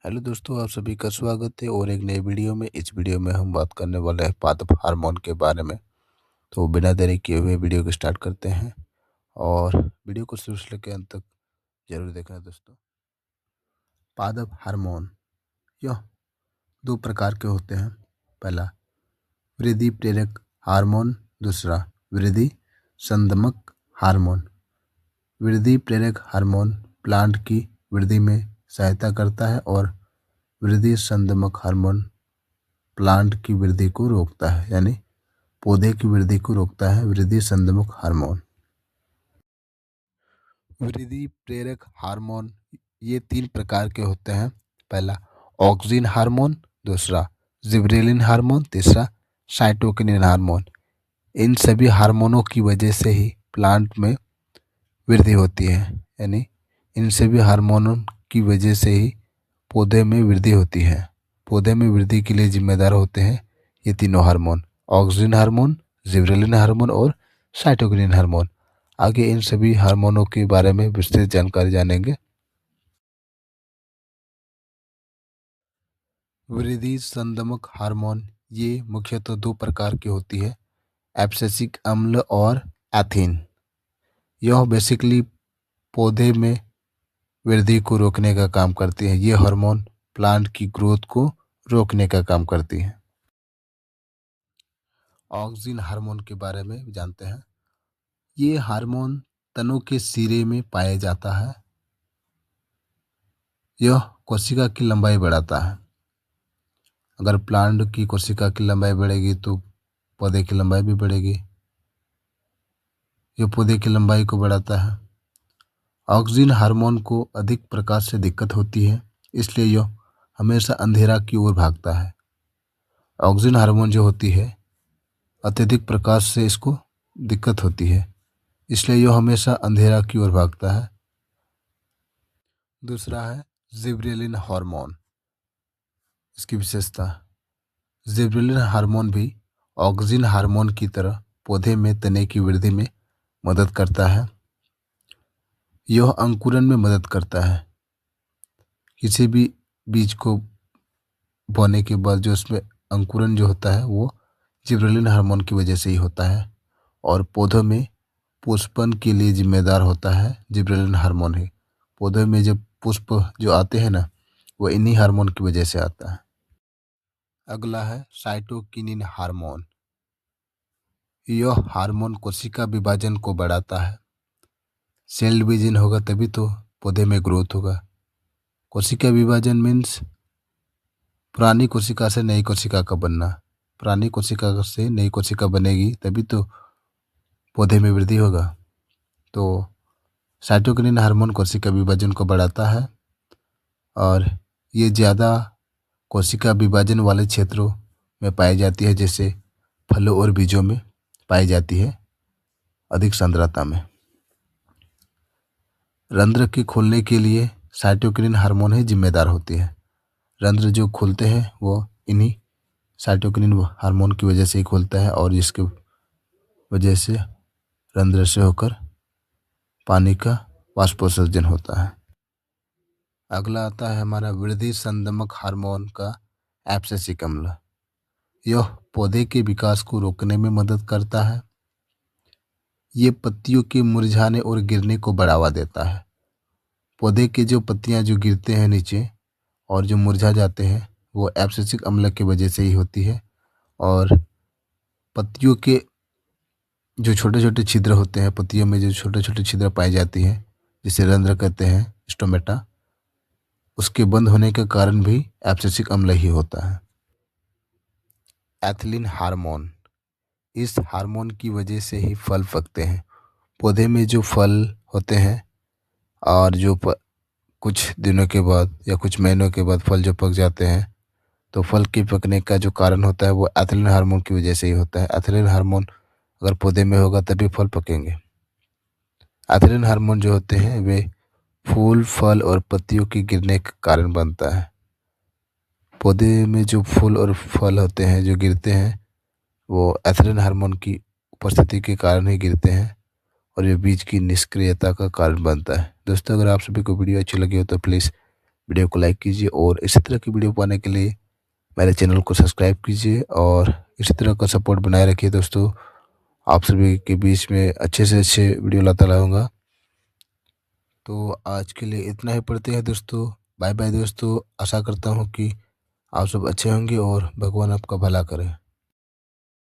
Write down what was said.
Hello दोस्तों, आप सभी का स्वागत है और एक नई वीडियो में। इस वीडियो में हम बात करने वाले हैं पादप हार्मोन के बारे में। तो बिना देरी किए हुए वीडियो को स्टार्ट करते हैं और वीडियो को शुरू से लेकर अंत तक जरूर देखना दोस्तों। पादप हार्मोन यह दो प्रकार के होते हैं। पहला वृद्धि प्रेरक हार्मोन, दूसरा वृद्धि संदमक हार्मोन। वृद्धि प्रेरक हार्मोन प्लांट की वृद्धि में सहायता करता है और वृद्धि संदमक हार्मोन प्लांट की वृद्धि को रोकता है, यानी पौधे की वृद्धि को रोकता है। वृद्धि संदमक हार्मोन। वृद्धि प्रेरक हार्मोन ये तीन प्रकार के होते हैं। पहला ऑक्सिन हार्मोन, दूसरा जिबरेलिन हार्मोन, तीसरा साइटोकिनिन हार्मोन। इन सभी हार्मोनों की वजह से ही प्लांट में वृद्धि होती है, यानी इन सभी हार्मोनों की वजह से ही पौधे में वृद्धि होती है। पौधे में वृद्धि के लिए जिम्मेदार होते हैं ये तीनों hormone: auxin hormone, gibberellin hormone और साइटोकिनिन हार्मोन। आगे इन सभी हार्मोनों के बारे में विस्तृत जानकारी जानेंगे। वृद्धि संदमक हार्मोन ये मुख्यतः दो प्रकार की होती है: एब्सिसिक अम्ल और एथिन। यह बेसिकली पौधे में वृद्धि को रोकने का काम करती है। ये हार्मोन प्लांट की ग्रोथ को रोकने का काम करती है। ऑक्सिन हार्मोन के बारे में जानते हैं। ये हार्मोन तनों के सिरे में पाया जाता है। यह कोशिका की लंबाई बढ़ाता है। अगर प्लांट की कोशिका की लंबाई बढ़ेगी तो पौधे की लंबाई भी बढ़ेगी। यह पौधे की लंबाई को बढ़ाता है। ऑक्सिन हार्मोन को अधिक प्रकाश से दिक्कत होती है, इसलिए यह हमेशा अंधेरा की ओर भागता है। ऑक्सिन हार्मोन जो होती है, अत्यधिक प्रकाश से इसको दिक्कत होती है, इसलिए यह हमेशा अंधेरा की ओर भागता है। दूसरा है जिबरेलिन हार्मोन। इसकी विशेषता: जिबरेलिन हार्मोन भी ऑक्सिन हार्मोन की तरह पौधे में तने की वृद्धि में मदद करता है। यह अंकुरन में मदद करता है। किसी भी बीज को बोने के बाद जो उसमें अंकुरन जो होता है वो जिबरेलिन हार्मोन की वजह से ही होता है। और पौधों में पुष्पन के लिए जिम्मेदार होता है जिबरेलिन हार्मोन है। पौधों में जब पुष्प जो आते हैं ना, वो इन्हीं हार्मोन की वजह से आता है। अगला है साइटोकिनिन हार्मोन। यह हार्मोन कोशिका विभाजन को बढ़ाता है। सेल डिवीजन होगा तभी तो पौधे में ग्रोथ होगा। कोशिका विभाजन मीन्स पुरानी कोशिका से नई कोशिका का बनना। पुरानी कोशिका से नई कोशिका बनेगी तभी तो पौधे में वृद्धि होगा। तो साइटोकिनिन हार्मोन कोशिका विभाजन को बढ़ाता है और ये ज़्यादा कोशिका विभाजन वाले क्षेत्रों में पाई जाती है, जैसे फलों और बीजों में पाई जाती है अधिक सांद्रता में। रंध्र के खोलने के लिए साइटोकिनिन हार्मोन ही जिम्मेदार होती है। रंध्र जो खोलते हैं वो इन्हीं साइटोकिनिन हार्मोन की वजह से ही खोलता है और जिसके वजह से रंध्र से होकर पानी का वाष्पोत्सर्जन होता है। अगला आता है हमारा वृद्धि संदमक हार्मोन का एब्सिसिक अम्ल। यह पौधे के विकास को रोकने में मदद करता है। ये पत्तियों के मुरझाने और गिरने को बढ़ावा देता है। पौधे की जो पत्तियां जो गिरते हैं नीचे और जो मुरझा जाते हैं वो एब्सिसिक अम्ल की वजह से ही होती है। और पत्तियों के जो छोटे छोटे छिद्र होते हैं, पत्तियों में जो छोटे छोटे छिद्र पाई जाती हैं जिसे रंध्र कहते हैं, स्टोमेटा, उसके बंद होने का कारण भी एब्सिसिक अम्ल ही होता है। Ethylene hormone. इस हार्मोन की वजह से ही फल पकते हैं। पौधे में जो फल होते हैं और जो कुछ दिनों के बाद या कुछ महीनों के बाद फल जो पक जाते हैं, तो फल के पकने का जो कारण होता है वो एथिलीन हार्मोन की वजह से ही होता है। एथिलीन हार्मोन अगर पौधे में होगा तभी फल पकेंगे। एथिलीन हार्मोन जो होते हैं वे फूल, फल और पत्तियों के गिरने का कारण बनता है। पौधे में जो फूल और फल होते हैं जो गिरते हैं वो एथिलीन हार्मोन की उपस्थिति के कारण ही गिरते हैं और ये बीज की निष्क्रियता का कारण बनता है। दोस्तों, अगर आप सभी को वीडियो अच्छी लगी हो तो प्लीज़ वीडियो को लाइक कीजिए और इसी तरह की वीडियो पाने के लिए मेरे चैनल को सब्सक्राइब कीजिए और इसी तरह का सपोर्ट बनाए रखिए दोस्तों। आप सभी के बीच में अच्छे से अच्छे वीडियो लाता रहूँगा। तो आज के लिए इतना ही पढ़ते हैं दोस्तों। बाय बाय दोस्तों। आशा करता हूँ कि आप सब अच्छे होंगे और भगवान आपका भला करें।